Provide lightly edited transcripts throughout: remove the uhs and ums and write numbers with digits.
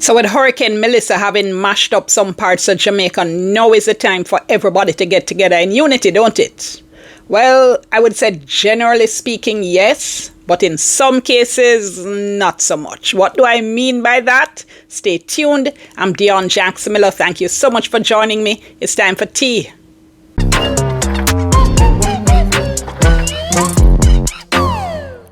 So with Hurricane Melissa having mashed up some parts of Jamaica, now is the time for everybody to get together in unity, don't it? Well, I would say generally speaking, yes, but in some cases, not so much. What do I mean by that? Stay tuned. I'm Dion Jackson Miller. Thank you so much for joining me. It's time for tea.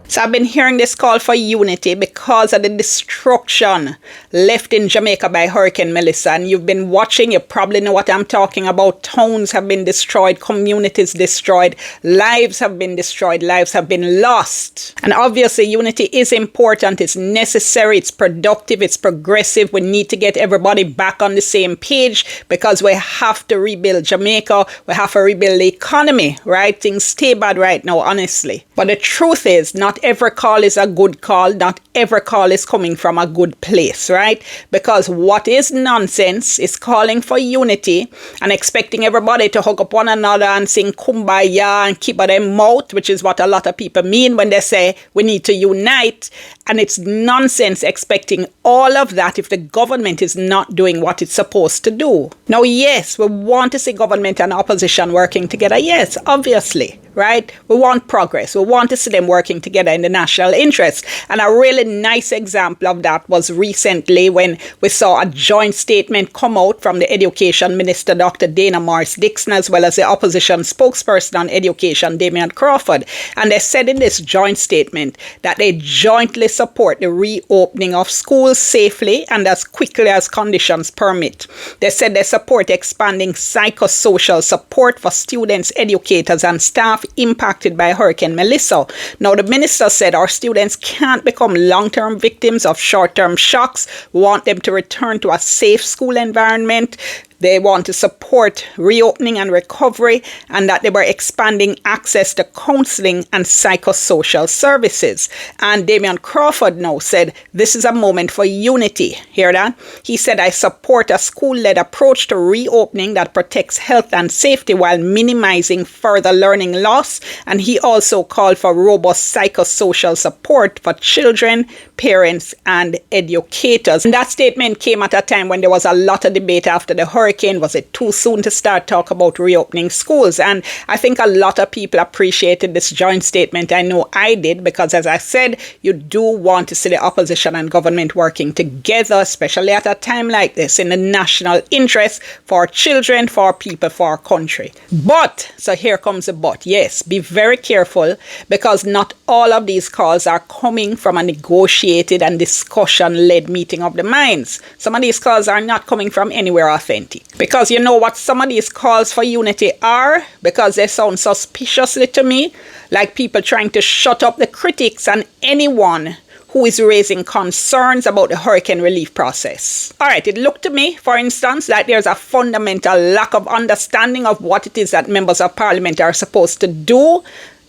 So I've been hearing this call for unity because of the destruction left in Jamaica by Hurricane Melissa. And you've been watching, you probably know what I'm talking about. Towns have been destroyed, communities destroyed, lives have been destroyed, lives have been lost. And obviously unity is important, it's necessary, it's productive, it's progressive. We need to get everybody back on the same page because we have to rebuild Jamaica. We have to rebuild the economy, right? Things stay bad right now, honestly. But the truth is, not every call is a good call. Not every call is coming from a good place, right? Because what is nonsense is calling for unity and expecting everybody to hug up one another and sing kumbaya and keep at their mouth, which is what a lot of people mean when they say we need to unite. And it's nonsense expecting all of that if the government is not doing what it's supposed to do. Now, yes, we want to see government and opposition working together. Yes, obviously, right? We want progress. We want to see them working together in the national interest. And a really nice example of that was recently when we saw a joint statement come out from the Education Minister, Dr. Dana Morris-Dixon, as well as the opposition spokesperson on education, Damian Crawford. And they said in this joint statement that they jointly support the reopening of schools safely and as quickly as conditions permit. They said they support expanding psychosocial support for students, educators, and staff impacted by Hurricane Melissa. Now, the minister said our students can't become long-term victims of short-term shocks. We want them to return to a safe school environment. They want to support reopening and recovery, and that they were expanding access to counseling and psychosocial services. And Damian Crawford now said, this is a moment for unity. Hear that? He said, I support a school-led approach to reopening that protects health and safety while minimizing further learning loss. And he also called for robust psychosocial support for children, parents, and educators. And that statement came at a time when there was a lot of debate after the hurricane. Was it too soon to start talk about reopening schools? And I think a lot of people appreciated this joint statement. I know I did, because as I said, you do want to see the opposition and government working together, especially at a time like this, in the national interest for children, for people, for our country. But, so here comes the but. Yes, be very careful, because not all of these calls are coming from a negotiated and discussion-led meeting of the minds. Some of these calls are not coming from anywhere authentic. Because you know what some of these calls for unity are? Because they sound suspiciously to me like people trying to shut up the critics and anyone who is raising concerns about the hurricane relief process. All right, it looked to me, for instance, like there's a fundamental lack of understanding of what it is that members of parliament are supposed to do.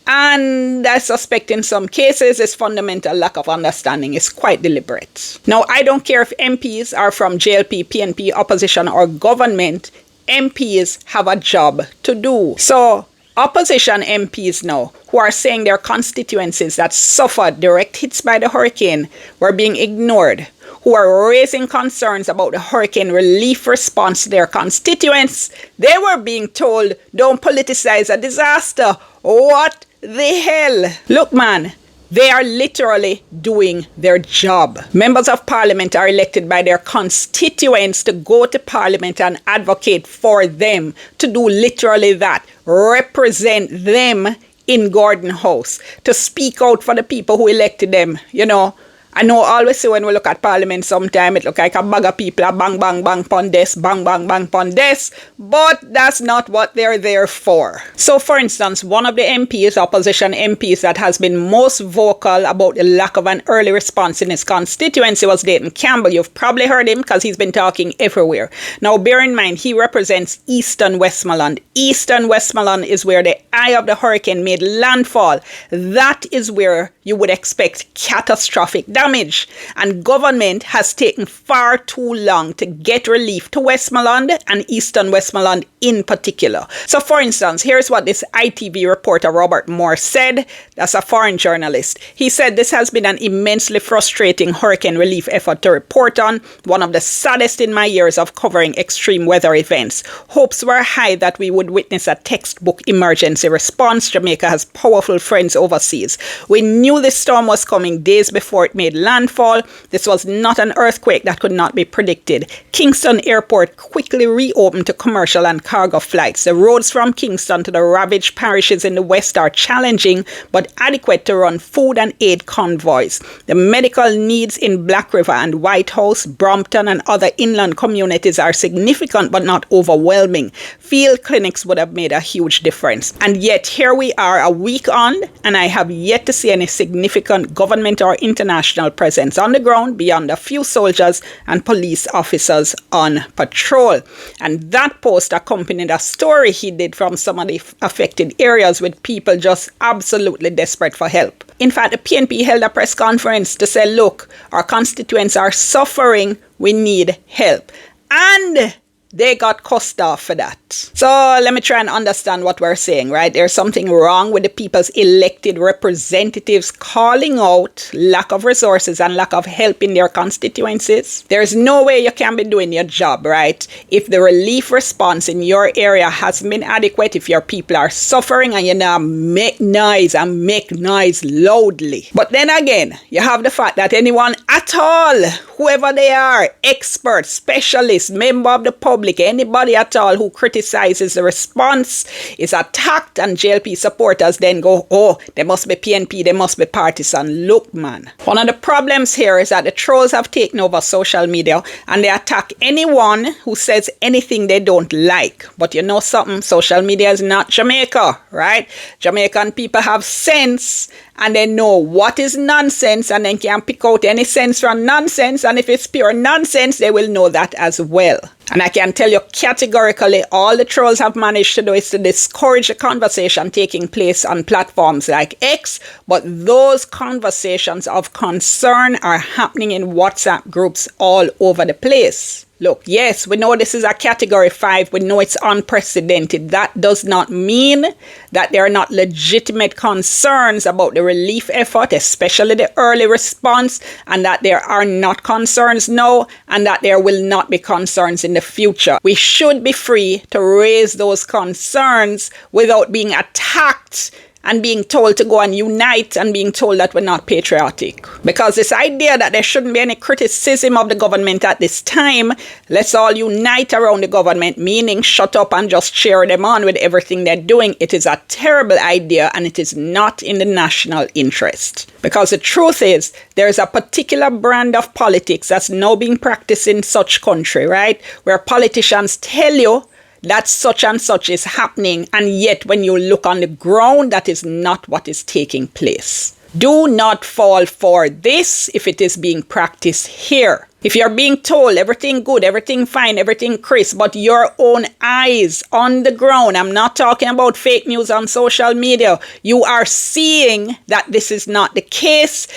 And I suspect in some cases this fundamental lack of understanding is quite deliberate. Now, I don't care if MPs are from JLP, PNP, opposition, or government. MPs have a job to do. So, opposition MPs now, who are saying their constituencies that suffered direct hits by the hurricane were being ignored, who are raising concerns about the hurricane relief response to their constituents, they were being told, don't politicize a disaster. What the hell? Look, man, they are literally doing their job. Members of parliament are elected by their constituents to go to parliament and advocate for them, to do literally that, represent them in Gordon House, to speak out for the people who elected them, you know. I know always say when we look at parliament sometime it look like a bag of people are bang bang bang pon this, bang bang bang pon this, but that's not what they're there for. So for instance, one of the MPs, opposition MPs that has been most vocal about the lack of an early response in his constituency was Dayton Campbell. You've probably heard him because he's been talking everywhere. Now bear in mind, he represents Eastern Westmoreland. Eastern Westmoreland is where the eye of the hurricane made landfall. That is where you would expect catastrophic damage. damage, and government has taken far too long to get relief to Westmoreland and Eastern Westmoreland in particular. So for instance, here's what this ITV reporter Robert Moore said. That's a foreign journalist. He said this has been an immensely frustrating hurricane relief effort to report on, one of the saddest in my years of covering extreme weather events. Hopes were high that we would witness a textbook emergency response. Jamaica has powerful friends overseas. We knew this storm was coming days before it made landfall. This was not an earthquake that could not be predicted. Kingston Airport quickly reopened to commercial and cargo flights. The roads from Kingston to the ravaged parishes in the west are challenging but adequate to run food and aid convoys. The medical needs in Black River and Whitehouse, Brompton and other inland communities are significant but not overwhelming. Field clinics would have made a huge difference. And yet here we are a week on, and I have yet to see any significant government or international presence on the ground beyond a few soldiers and police officers on patrol. And that post accompanied a story he did from some of the affected areas with people just absolutely desperate for help. In fact, the PNP held a press conference to say, look, our constituents are suffering, we need help. And they got cussed off for that. So let me try and understand what we're saying, right? There's something wrong with the people's elected representatives calling out lack of resources and lack of help in their constituencies. There's no way you can be doing your job, right? If the relief response in your area hasn't been adequate, if your people are suffering and you now make noise and make noise loudly. But then again, you have the fact that anyone at all, whoever they are, experts, specialists, member of the public, anybody at all who criticizes the response is attacked, and JLP supporters then go, oh, they must be PNP, they must be partisan. Look, man. One of the problems here is that the trolls have taken over social media and they attack anyone who says anything they don't like. But you know something? Social media is not Jamaica, right? Jamaican people have sense and they know what is nonsense and then can pick out any sense from nonsense. And if it's pure nonsense, they will know that as well. And I can tell you categorically, all the trolls have managed to do is to discourage the conversation taking place on platforms like X, but those conversations of concern are happening in WhatsApp groups all over the place. Look, yes, we know this is a category 5. We know it's unprecedented. That does not mean that there are not legitimate concerns about the relief effort, especially the early response, and that there are not concerns now, and that there will not be concerns in the future. We should be free to raise those concerns without being attacked and being told to go and unite and being told that we're not patriotic. Because this idea that there shouldn't be any criticism of the government at this time, let's all unite around the government, meaning shut up and just cheer them on with everything they're doing, it is a terrible idea and it is not in the national interest. Because the truth is, there's a particular brand of politics that's now being practiced in such country, right? Where politicians tell you that such and such is happening, and yet when you look on the ground, that is not what is taking place. Do not fall for this if it is being practiced here. If you're being told everything good, everything fine, everything crisp, but your own eyes on the ground, I'm not talking about fake news on social media, you are seeing that this is not the case,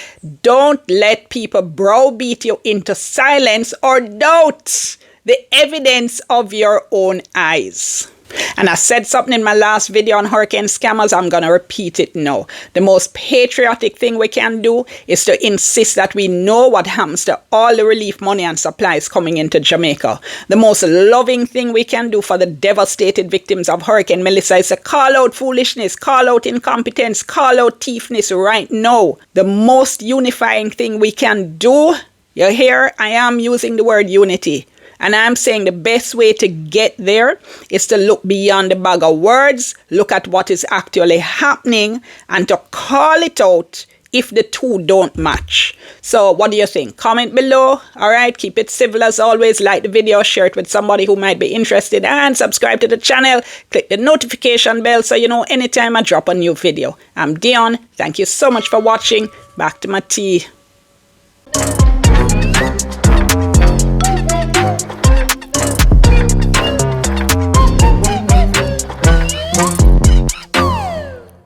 don't let people browbeat you into silence or doubt the evidence of your own eyes. And I said something in my last video on hurricane scammers, I'm going to repeat it now. The most patriotic thing we can do is to insist that we know what happens to all the relief money and supplies coming into Jamaica. The most loving thing we can do for the devastated victims of Hurricane Melissa is to call out foolishness, call out incompetence, call out thiefness right now. The most unifying thing we can do, you hear, I am using the word unity. And I'm saying the best way to get there is to look beyond the bag of words, look at what is actually happening, and to call it out if the two don't match. So what do you think? Comment below. All right, keep it civil as always. Like the video, share it with somebody who might be interested, and subscribe to the channel. Click the notification bell so you know anytime I drop a new video. I'm Dion. Thank you so much for watching. Back to my tea.